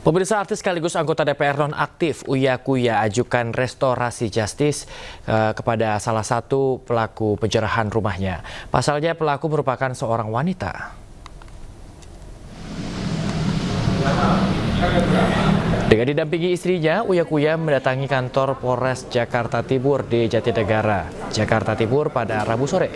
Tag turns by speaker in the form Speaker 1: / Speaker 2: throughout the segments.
Speaker 1: Pemirsa, artis sekaligus anggota DPR nonaktif Uya Kuya ajukan restorasi justis kepada salah satu pelaku penjarahan rumahnya. Pasalnya pelaku merupakan seorang wanita. Dengan didampingi istrinya, Uya Kuya mendatangi kantor Polres Jakarta Timur di Jatinegara, Jakarta Timur pada Rabu sore.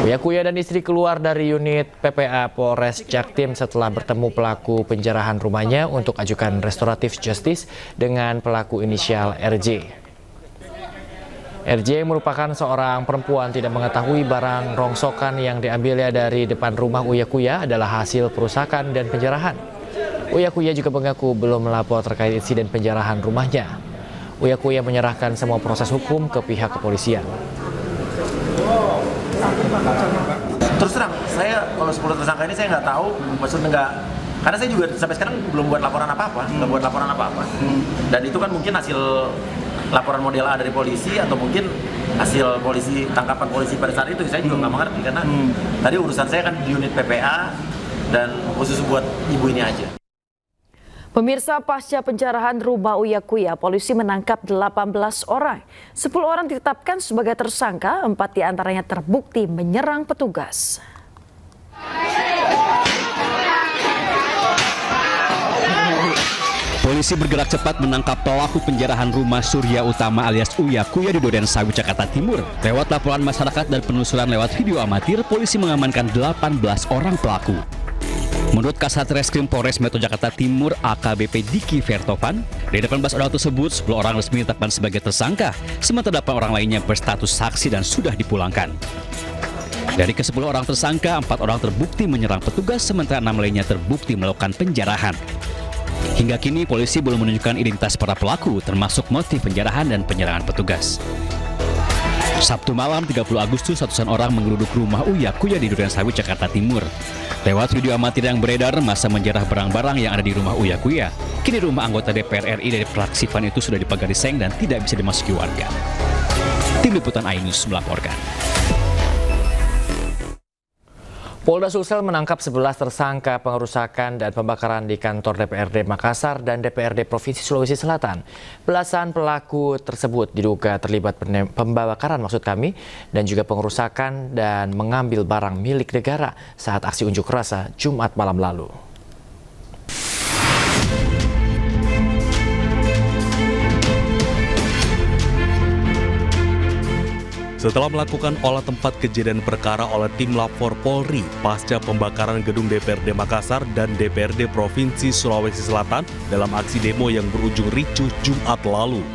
Speaker 1: Uya Kuya dan istri keluar dari unit PPA Polres Jaktim setelah bertemu pelaku penjarahan rumahnya untuk ajukan restoratif justice dengan pelaku inisial RJ. RJ merupakan seorang perempuan tidak mengetahui barang rongsokan yang diambilnya dari depan rumah Uya Kuya adalah hasil perusakan dan penjarahan. Uya Kuya juga mengaku belum melapor terkait insiden penjarahan rumahnya. Uya Kuya menyerahkan semua proses hukum ke pihak kepolisian.
Speaker 2: Terus terang, saya kalau 10 tersangka ini saya nggak tahu, maksudnya nggak, karena saya juga sampai sekarang belum buat laporan apa-apa, Dan itu kan mungkin hasil laporan model A dari polisi atau mungkin hasil polisi, tangkapan polisi pada saat itu, saya juga nggak mengerti karena tadi urusan saya kan di unit PPA dan khusus buat ibu ini aja.
Speaker 3: Pemirsa, pasca penjarahan rumah Uya Kuya, polisi menangkap 18 orang. 10 orang ditetapkan sebagai tersangka, 4 diantaranya terbukti menyerang petugas.
Speaker 4: Polisi bergerak cepat menangkap pelaku penjarahan rumah Surya Utama alias Uya Kuya di Durensawit, Jakarta Timur. Lewat laporan masyarakat dan penelusuran lewat video amatir, polisi mengamankan 18 orang pelaku. Menurut Kasat Reskrim Polres Metro Jakarta Timur AKBP Diki Vertovan, dari 18 orang tersebut 10 orang resmi ditetapkan sebagai tersangka, sementara 8 orang lainnya berstatus saksi dan sudah dipulangkan. Dari ke-10 orang tersangka, 4 orang terbukti menyerang petugas, sementara 6 lainnya terbukti melakukan penjarahan. Hingga kini polisi belum menunjukkan identitas para pelaku, termasuk motif penjarahan dan penyerangan petugas. Sabtu malam 30 Agustus, ratusan orang menggeruduk rumah Uya Kuya di Durensawit, Jakarta Timur. Lewat video amatir yang beredar, massa menjarah barang-barang yang ada di rumah Uya Kuya. Kini rumah anggota DPR RI dari fraksi PAN itu sudah dipagari seng dan tidak bisa dimasuki warga. Tim Liputan iNews melaporkan.
Speaker 1: Polda Sulsel menangkap 11 tersangka pengerusakan dan pembakaran di kantor DPRD Makassar dan DPRD Provinsi Sulawesi Selatan. Belasan pelaku tersebut diduga terlibat pembakaran dan juga pengerusakan dan mengambil barang milik negara saat aksi unjuk rasa Jumat malam lalu.
Speaker 5: Setelah melakukan olah tempat kejadian perkara oleh tim lapor Polri pasca pembakaran gedung DPRD Makassar dan DPRD Provinsi Sulawesi Selatan dalam aksi demo yang berujung ricuh Jumat lalu.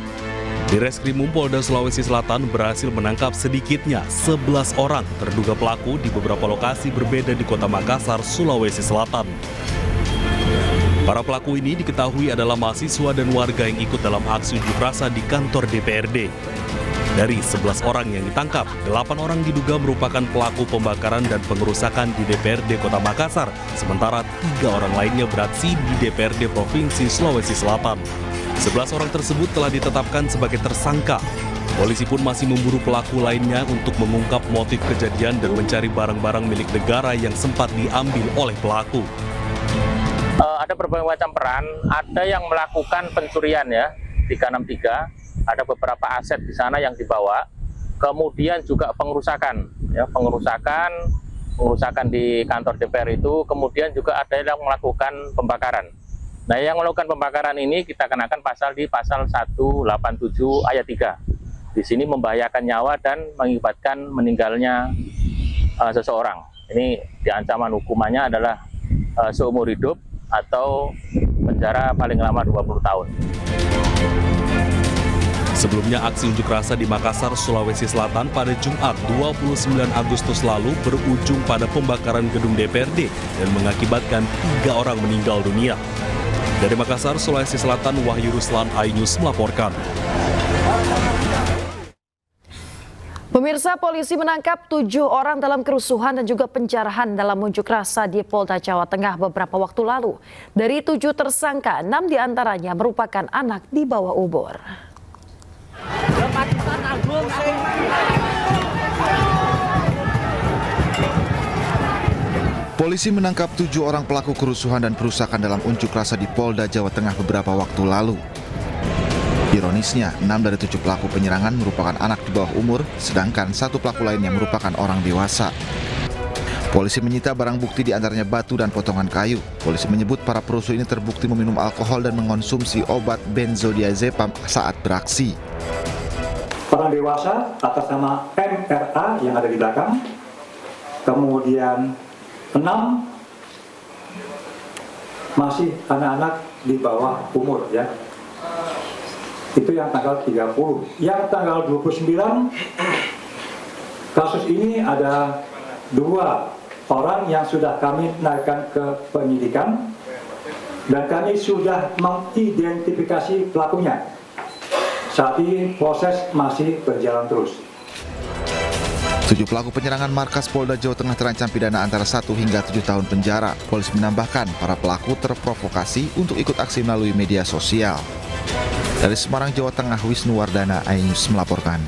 Speaker 5: Di Reskrimum Polda Sulawesi Selatan berhasil menangkap sedikitnya 11 orang terduga pelaku di beberapa lokasi berbeda di Kota Makassar, Sulawesi Selatan. Para pelaku ini diketahui adalah mahasiswa dan warga yang ikut dalam aksi unjuk rasa di kantor DPRD. Dari 11 orang yang ditangkap, 8 orang diduga merupakan pelaku pembakaran dan pengerusakan di DPRD Kota Makassar, sementara 3 orang lainnya beraksi di DPRD Provinsi Sulawesi Selatan. 11 orang tersebut telah ditetapkan sebagai tersangka. Polisi pun masih memburu pelaku lainnya untuk mengungkap motif kejadian dan mencari barang-barang milik negara yang sempat diambil oleh pelaku.
Speaker 6: Ada berbagai macam peran, ada yang melakukan pencurian ya, 363. Ada beberapa aset di sana yang dibawa, kemudian juga pengerusakan di kantor DPR itu, kemudian juga ada yang melakukan pembakaran. Nah, yang melakukan pembakaran ini kita kenakan pasal 187 ayat 3. Di sini membahayakan nyawa dan mengakibatkan meninggalnya seseorang. Ini diancaman hukumannya adalah seumur hidup atau penjara paling lama 20 tahun.
Speaker 5: Sebelumnya aksi unjuk rasa di Makassar, Sulawesi Selatan pada Jumat 29 Agustus lalu berujung pada pembakaran gedung DPRD dan mengakibatkan 3 orang meninggal dunia. Dari Makassar, Sulawesi Selatan, Wahyu Ruslan, iNews melaporkan.
Speaker 3: Pemirsa, polisi menangkap 7 orang dalam kerusuhan dan juga penjarahan dalam unjuk rasa di Polda Jawa Tengah beberapa waktu lalu. Dari 7 tersangka, 6 diantaranya merupakan anak di bawah umur.
Speaker 7: Polisi menangkap 7 orang pelaku kerusuhan dan perusakan dalam unjuk rasa di Polda Jawa Tengah beberapa waktu lalu. Ironisnya, 6 dari 7 pelaku penyerangan merupakan anak di bawah umur, sedangkan 1 pelaku lainnya merupakan orang dewasa. Polisi menyita barang bukti di antaranya batu dan potongan kayu. Polisi menyebut para perusuh ini terbukti meminum alkohol dan mengonsumsi obat benzodiazepam saat beraksi.
Speaker 8: Orang dewasa atas nama MRA yang ada di belakang, kemudian 6 masih anak-anak di bawah umur ya. Itu yang tanggal 30. Yang tanggal 29 kasus ini ada 2 orang yang sudah kami naikkan ke penyidikan dan kami sudah mengidentifikasi pelakunya. Saat ini proses masih berjalan terus.
Speaker 7: 7 pelaku penyerangan markas Polda Jawa Tengah terancam pidana antara 1 hingga 7 tahun penjara. Polisi menambahkan para pelaku terprovokasi untuk ikut aksi melalui media sosial. Dari Semarang, Jawa Tengah, Wisnu Wardana, iNews melaporkan.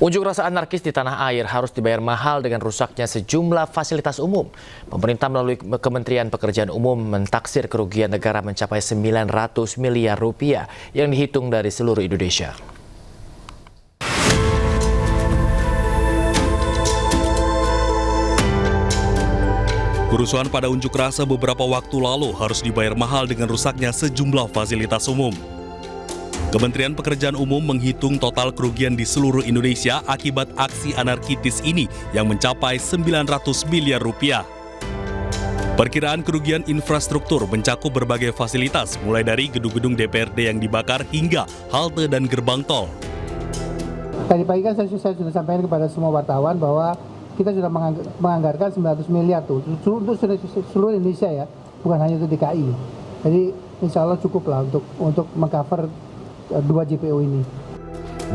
Speaker 1: Unjuk rasa anarkis di tanah air harus dibayar mahal dengan rusaknya sejumlah fasilitas umum. Pemerintah melalui Kementerian Pekerjaan Umum mentaksir kerugian negara mencapai 900 miliar rupiah yang dihitung dari seluruh Indonesia.
Speaker 5: Kerusuhan pada unjuk rasa beberapa waktu lalu harus dibayar mahal dengan rusaknya sejumlah fasilitas umum. Kementerian Pekerjaan Umum menghitung total kerugian di seluruh Indonesia akibat aksi anarkitis ini yang mencapai 900 miliar rupiah. Perkiraan kerugian infrastruktur mencakup berbagai fasilitas, mulai dari gedung-gedung DPRD yang dibakar hingga halte dan gerbang tol.
Speaker 9: Tadi pagi kan saya sudah sampaikan kepada semua wartawan bahwa kita sudah menganggarkan 900 miliar tuh untuk seluruh Indonesia ya, bukan hanya untuk DKI. Jadi insya Allah cukup lah untuk mengcover 2 JPO ini.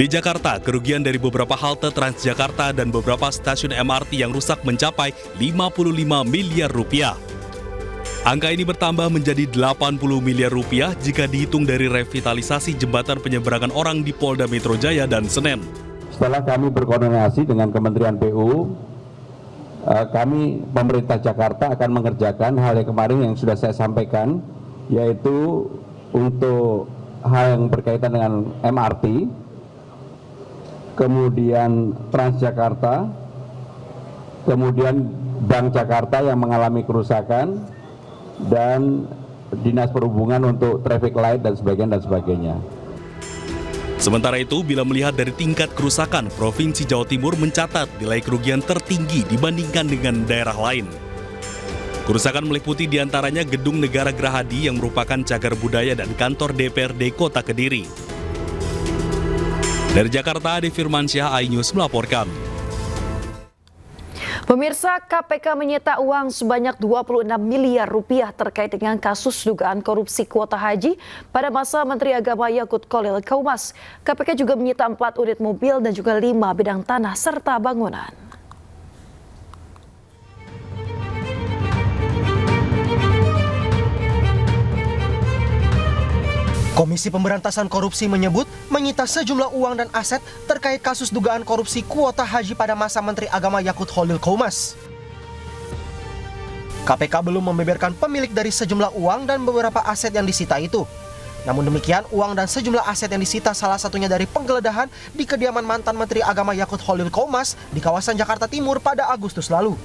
Speaker 5: Di Jakarta, kerugian dari beberapa halte Transjakarta dan beberapa stasiun MRT yang rusak mencapai 55 miliar rupiah. Angka ini bertambah menjadi 80 miliar rupiah jika dihitung dari revitalisasi jembatan penyeberangan orang di Polda Metro Jaya dan Senen.
Speaker 10: Setelah kami berkoordinasi dengan Kementerian PU, kami pemerintah Jakarta akan mengerjakan hal yang kemarin yang sudah saya sampaikan, yaitu untuk hal yang berkaitan dengan MRT, kemudian Transjakarta, kemudian Bank Jakarta yang mengalami kerusakan, dan Dinas Perhubungan untuk traffic light dan sebagainya.
Speaker 5: Sementara itu, bila melihat dari tingkat kerusakan, Provinsi Jawa Timur mencatat nilai kerugian tertinggi dibandingkan dengan daerah lain. Kerusakan meliputi diantaranya Gedung Negara Gerahadi yang merupakan cagar budaya dan kantor DPRD Kota Kediri. Dari Jakarta, Ade Firmansyah, iNews melaporkan.
Speaker 3: Pemirsa, KPK menyita uang sebanyak 26 miliar rupiah terkait dengan kasus dugaan korupsi kuota haji pada masa Menteri Agama Yakut Khalil Qaumas. KPK juga menyita 4 unit mobil dan juga 5 bidang tanah serta bangunan.
Speaker 11: Komisi Pemberantasan Korupsi menyebut menyita sejumlah uang dan aset terkait kasus dugaan korupsi kuota haji pada masa Menteri Agama Yakut Khalil Qaumas. KPK belum membeberkan pemilik dari sejumlah uang dan beberapa aset yang disita itu. Namun demikian, uang dan sejumlah aset yang disita salah satunya dari penggeledahan di kediaman mantan Menteri Agama Yakut Khalil Qaumas di kawasan Jakarta Timur pada Agustus lalu.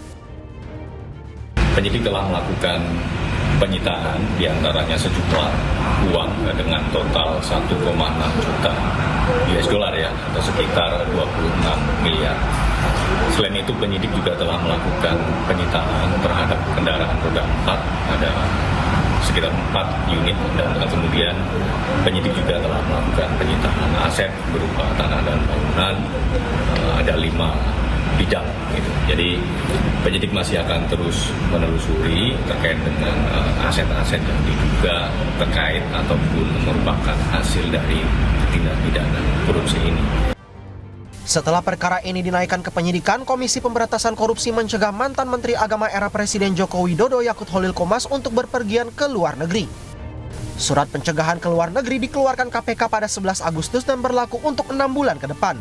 Speaker 12: Penyidik telah melakukan penyitaan diantaranya sejumlah uang dengan total 1,6 juta US dollar ya, atau sekitar 26 miliar. Selain itu, penyidik juga telah melakukan penyitaan terhadap kendaraan roda 4, ada sekitar 4 unit, dan kemudian penyidik juga telah melakukan penyitaan aset berupa tanah dan bangunan, ada 5 bidang gitu. Jadi penyidik masih akan terus menelusuri terkait dengan aset-aset yang diduga terkait ataupun merupakan hasil dari tindak pidana korupsi ini.
Speaker 11: Setelah perkara ini dinaikkan ke penyidikan, Komisi Pemberantasan Korupsi mencegah mantan Menteri Agama era Presiden Joko Widodo Yakut Khalil Qaumas untuk berpergian ke luar negeri. Surat pencegahan ke luar negeri dikeluarkan KPK pada 11 Agustus dan berlaku untuk 6 bulan ke depan.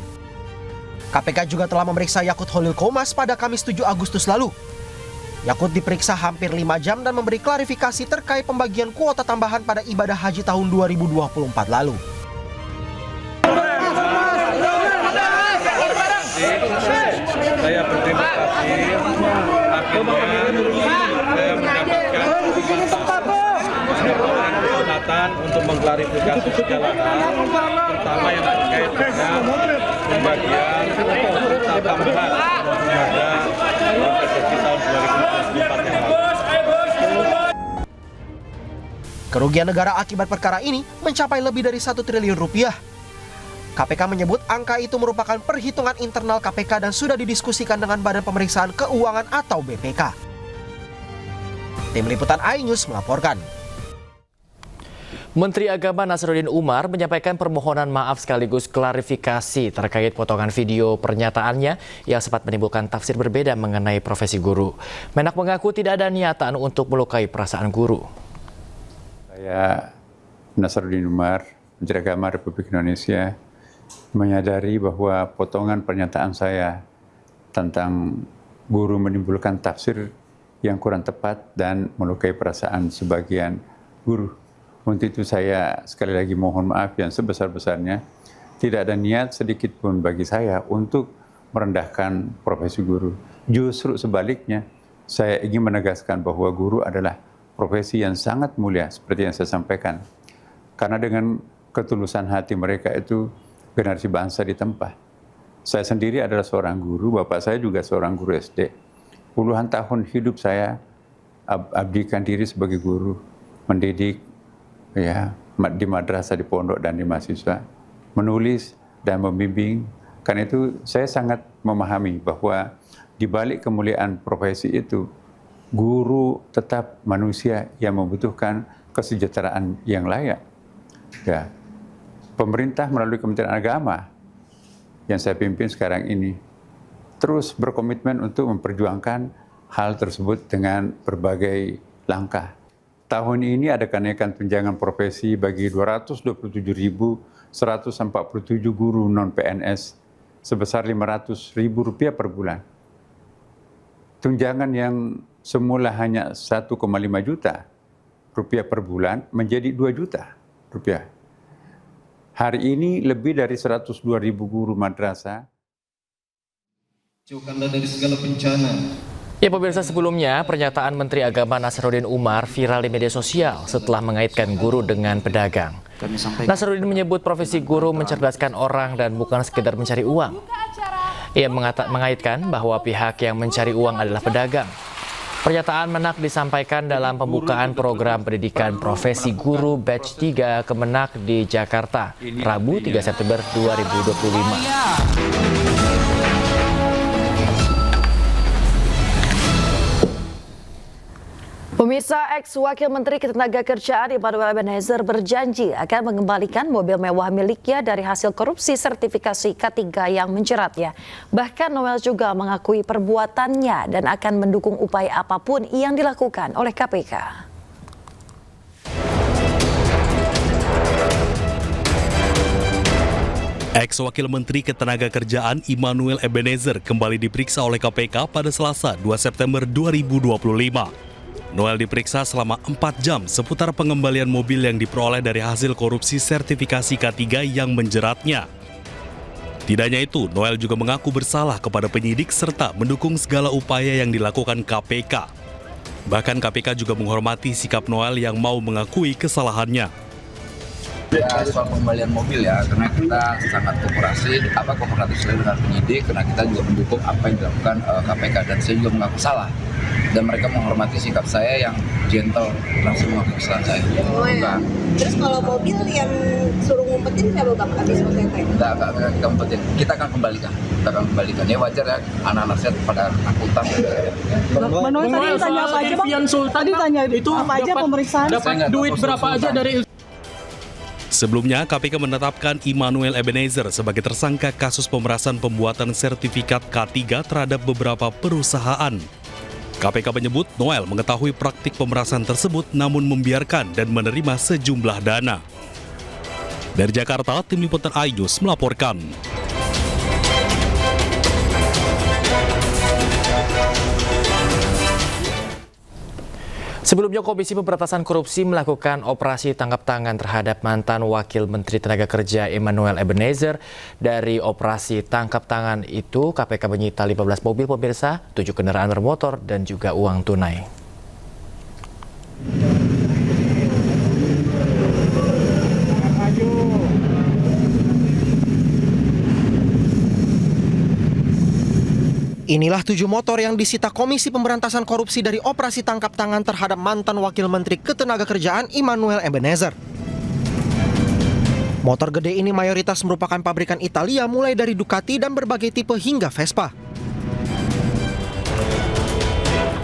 Speaker 11: KPK juga telah memeriksa Yakut Holil Komas pada Kamis 7 Agustus lalu. Yakut diperiksa hampir 5 jam dan memberi klarifikasi terkait pembagian kuota tambahan pada ibadah haji tahun 2024 lalu.
Speaker 13: Saya berterima kasih, akhirnya saya mendapatkan kesempatan untuk mengklarifikasi segala hal, pertama yang terkait dengan pembagian kuota tambahan pada PSSI tahun 2024 yang lalu.
Speaker 11: Kerugian negara akibat perkara ini mencapai lebih dari 1 triliun rupiah. KPK menyebut angka itu merupakan perhitungan internal KPK dan sudah didiskusikan dengan Badan Pemeriksaan Keuangan atau BPK. Tim Liputan iNews melaporkan.
Speaker 1: Menteri Agama Nasaruddin Umar menyampaikan permohonan maaf sekaligus klarifikasi terkait potongan video pernyataannya yang sempat menimbulkan tafsir berbeda mengenai profesi guru. Menak mengaku tidak ada niatan untuk melukai perasaan guru.
Speaker 14: Saya Nasaruddin Umar, Menteri Agama Republik Indonesia, menyadari bahwa potongan pernyataan saya tentang guru menimbulkan tafsir yang kurang tepat dan melukai perasaan sebagian guru. Untuk itu saya sekali lagi mohon maaf yang sebesar-besarnya. Tidak ada niat sedikit pun bagi saya untuk merendahkan profesi guru. Justru sebaliknya, saya ingin menegaskan bahwa guru adalah profesi yang sangat mulia seperti yang saya sampaikan. Karena dengan ketulusan hati mereka itu generasi bangsa ditempa. Saya sendiri adalah seorang guru, bapak saya juga seorang guru SD. Puluhan tahun hidup saya abdikan diri sebagai guru, mendidik ya di madrasah, di pondok dan di mahasiswa, menulis dan membimbing. Karena itu saya sangat memahami bahwa di balik kemuliaan profesi itu, guru tetap manusia yang membutuhkan kesejahteraan yang layak. Ya. Pemerintah melalui Kementerian Agama yang saya pimpin sekarang ini terus berkomitmen untuk memperjuangkan hal tersebut dengan berbagai langkah. Tahun ini ada kenaikan tunjangan profesi bagi 227.147 guru non-PNS sebesar Rp500.000 per bulan. Tunjangan yang semula hanya 1,5 juta rupiah per bulan menjadi 2 juta rupiah. Hari ini lebih dari 102.000 guru madrasah.
Speaker 15: Jauhkanlah dari segala bencana.
Speaker 1: Ya pemirsa, sebelumnya pernyataan Menteri Agama Nasaruddin Umar viral di media sosial setelah mengaitkan guru dengan pedagang. Nasaruddin menyebut profesi guru mencerdaskan orang dan bukan sekedar mencari uang. Ia mengaitkan bahwa pihak yang mencari uang adalah pedagang. Pernyataan Menak disampaikan dalam pembukaan program pendidikan profesi guru batch 3 Kemenak di Jakarta, Rabu 3 September 2025.
Speaker 3: Pemirsa, ex-Wakil Menteri Ketenagakerjaan Immanuel Ebenezer berjanji akan mengembalikan mobil mewah miliknya dari hasil korupsi sertifikasi K3 yang menjeratnya. Bahkan Noel juga mengakui perbuatannya dan akan mendukung upaya apapun yang dilakukan oleh KPK.
Speaker 5: Ex-Wakil Menteri Ketenagakerjaan Immanuel Ebenezer kembali diperiksa oleh KPK pada Selasa 2 September 2025. Noel diperiksa selama 4 jam seputar pengembalian mobil yang diperoleh dari hasil korupsi sertifikasi K3 yang menjeratnya. Tidak hanya itu, Noel juga mengaku bersalah kepada penyidik serta mendukung segala upaya yang dilakukan KPK. Bahkan KPK juga menghormati sikap Noel yang mau mengakui kesalahannya.
Speaker 16: Ya, soal pengembalian mobil ya, karena kita sangat kooperatif dengan penyidik, karena kita juga mendukung apa yang dilakukan KPK, dan saya juga mengaku salah. Dan mereka menghormati sikap saya yang gentle, langsung mengakui kesalahan saya.
Speaker 17: Oh ya. Terus kalau mobil yang suruh ngumpetin siapa Bang habis OTT?
Speaker 16: Enggak, kita ngumpetin. Kita akan kembalikan. Ya wajar ya, anak-anak saya pada akuntan.
Speaker 18: Manuel tadi tanya apa aja Bang? Tadi tanya itu apa aja pemeriksaan?
Speaker 13: Dapat duit berapa aja dari...
Speaker 5: Sebelumnya, KPK menetapkan Immanuel Ebenezer sebagai tersangka kasus pemerasan pembuatan sertifikat K3 terhadap beberapa perusahaan. KPK menyebut Noel mengetahui praktik pemerasan tersebut namun membiarkan dan menerima sejumlah dana. Dari Jakarta, Tim Liputan iNews melaporkan.
Speaker 1: Sebelumnya, Komisi Pemberantasan Korupsi melakukan operasi tangkap tangan terhadap mantan Wakil Menteri Tenaga Kerja Emmanuel Ebenezer. Dari operasi tangkap tangan itu, KPK menyita 15 mobil pemirsa, 7 kendaraan bermotor, dan juga uang tunai.
Speaker 11: Inilah 7 motor yang disita Komisi Pemberantasan Korupsi dari operasi tangkap tangan terhadap mantan Wakil Menteri Ketenagakerjaan Emmanuel Ebenezer. Motor gede ini mayoritas merupakan pabrikan Italia, mulai dari Ducati dan berbagai tipe hingga Vespa.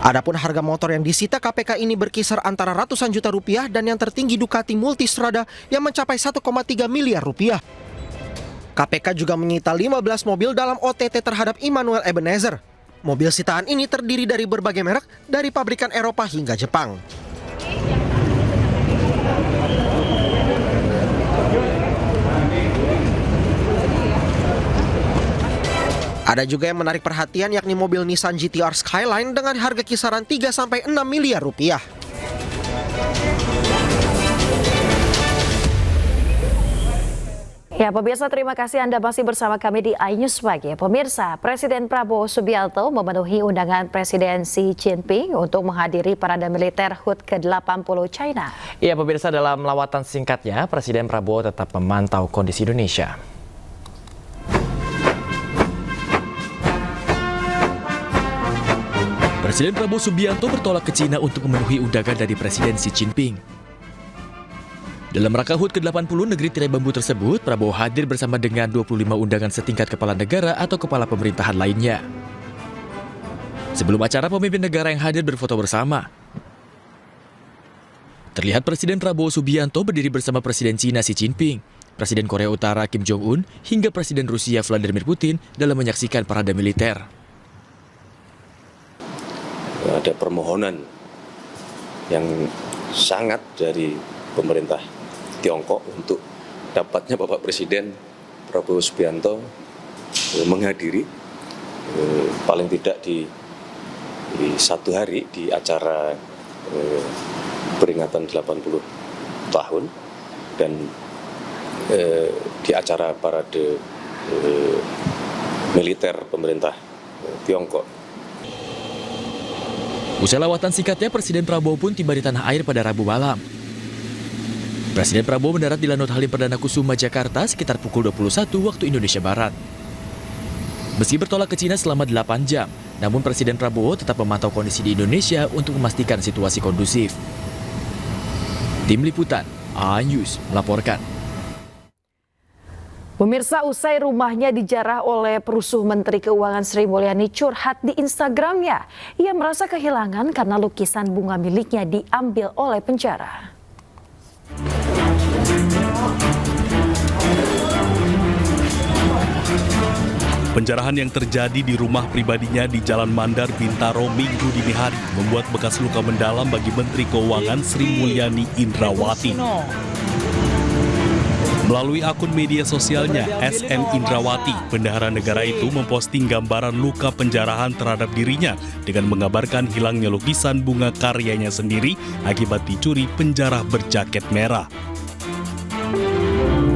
Speaker 11: Adapun harga motor yang disita KPK ini berkisar antara ratusan juta rupiah dan yang tertinggi Ducati Multistrada yang mencapai 1,3 miliar rupiah. KPK juga menyita 15 mobil dalam OTT terhadap Emmanuel Ebenezer. Mobil sitaan ini terdiri dari berbagai merek dari pabrikan Eropa hingga Jepang. Ada juga yang menarik perhatian, yakni mobil Nissan GT-R Skyline dengan harga kisaran 3-6 miliar rupiah.
Speaker 3: Ya, pemirsa, terima kasih Anda masih bersama kami di iNews Pagi. Pemirsa, Presiden Prabowo Subianto memenuhi undangan Presiden Xi Jinping untuk menghadiri parade militer HUT ke-80 China.
Speaker 1: Ya, pemirsa, dalam lawatan singkatnya, Presiden Prabowo tetap memantau kondisi Indonesia.
Speaker 4: Presiden Prabowo Subianto bertolak ke Cina untuk memenuhi undangan dari Presiden Xi Jinping. Dalam rangka HUT ke-80 negeri tirai bambu tersebut, Prabowo hadir bersama dengan 25 undangan setingkat kepala negara atau kepala pemerintahan lainnya. Sebelum acara, pemimpin negara yang hadir berfoto bersama. Terlihat Presiden Prabowo Subianto berdiri bersama Presiden Cina Xi Jinping, Presiden Korea Utara Kim Jong-un, hingga Presiden Rusia Vladimir Putin dalam menyaksikan parade militer.
Speaker 15: Ada permohonan yang sangat dari pemerintah Tiongkok untuk dapatnya Bapak Presiden Prabowo Subianto menghadiri paling tidak di 1 hari di acara peringatan 80 tahun dan di acara parade militer pemerintah Tiongkok.
Speaker 4: Usai lawatan singkatnya, Presiden Prabowo pun tiba di tanah air pada Rabu malam. Presiden Prabowo mendarat di Lanut Halim Perdana Kusuma, Jakarta sekitar pukul 21 waktu Indonesia Barat. Meski bertolak ke Cina selama 8 jam, namun Presiden Prabowo tetap memantau kondisi di Indonesia untuk memastikan situasi kondusif. Tim Liputan, iNews melaporkan.
Speaker 3: Pemirsa, usai rumahnya dijarah oleh perusuh Menteri Keuangan Sri Mulyani curhat di Instagramnya. Ia merasa kehilangan karena lukisan bunga miliknya diambil oleh penjara.
Speaker 5: Penjarahan yang terjadi di rumah pribadinya di Jalan Mandar, Bintaro, Minggu dini hari membuat bekas luka mendalam bagi Menteri Keuangan Sri Mulyani Indrawati. Melalui akun media sosialnya, SN Indrawati, bendahara negara itu memposting gambaran luka penjarahan terhadap dirinya dengan mengabarkan hilangnya lukisan bunga karyanya sendiri akibat dicuri penjara berjaket merah.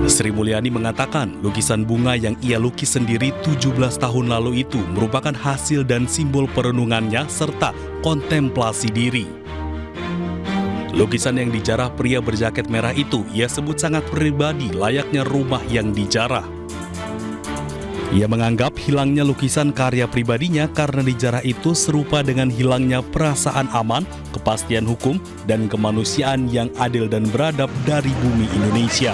Speaker 5: Sri Mulyani mengatakan lukisan bunga yang ia lukis sendiri 17 tahun lalu itu merupakan hasil dan simbol perenungannya serta kontemplasi diri. Lukisan yang dijarah pria berjaket merah itu ia sebut sangat pribadi, layaknya rumah yang dijarah. Ia menganggap hilangnya lukisan karya pribadinya karena dijarah itu serupa dengan hilangnya perasaan aman, kepastian hukum, dan kemanusiaan yang adil dan beradab dari bumi Indonesia.